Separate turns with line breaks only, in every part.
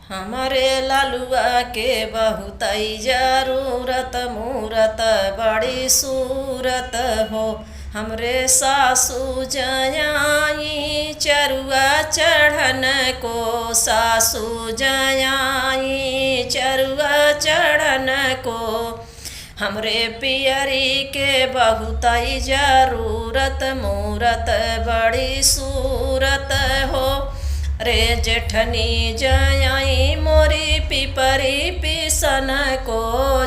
हमरे लालुआ के बहुतई जरूरत मूरत बड़ी सूरत हो। हमरे सासू जयाई चरुआ चढ़न को, सासू जयाई चरुआ चढ़न को। हमरे पियरी के बहुतई जरूरत मूरत बड़ी सूरत हो। रे जेठनी जयाई मोरी पिपरी पिसन को,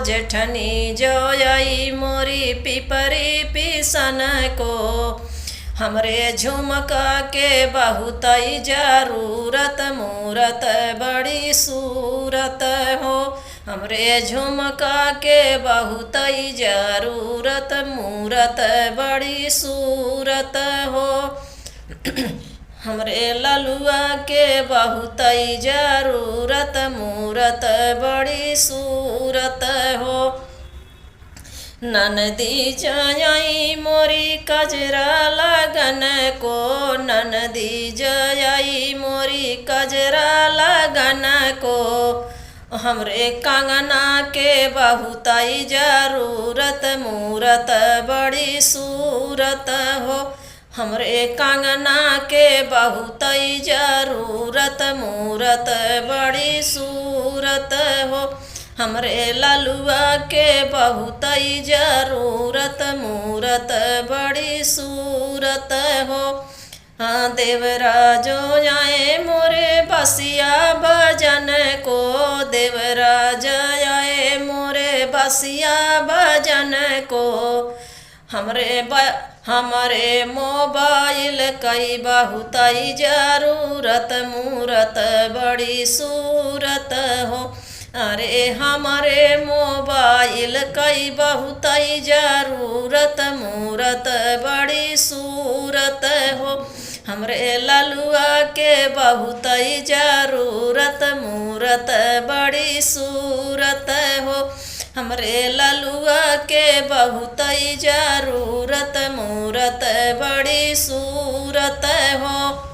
जेठनी जयाई मोरी पिपरी पिसन को। हमरे झुमका के बहुतई जरूरत मूरत बड़ी सूरत हो। हमरे झुमका के बहुतई जरूरत मूरत बड़ी सूरत हो। हमरे ललुआ के बहुतई जरूरत मूरत बड़ी सूरत हो। ननदी जयाई मोरी कजरा लगन को, ननदी जयाई मोरी कजरा लगन को। हमरे कंगना के बहुतई जरूरत मूरत बड़ी सूरत हो। हमरे कंगना के बहुतई जरूरत मूरत बड़ी सूरत हो। हमरे ललुआ के बहुतई जरूरत मूरत बड़ी सूरत हो। देवराजो आए मोरे बसिया भजन को, देवराज आए मोरे बसिया भजन को। हमरे मोबाइल कई बहुतई जरूरत मूरत बड़ी सूरत हो। अरे हमरे मोबाइल कई बहुतई जरूरत मूरत बड़ी सूरत हो। हमरे ललुआ के बहुतई जरूरत मूरत बड़ी सूरत हो। हमरे ललुआ के बहुतई जरूरत मूरत बड़ी सूरत हो।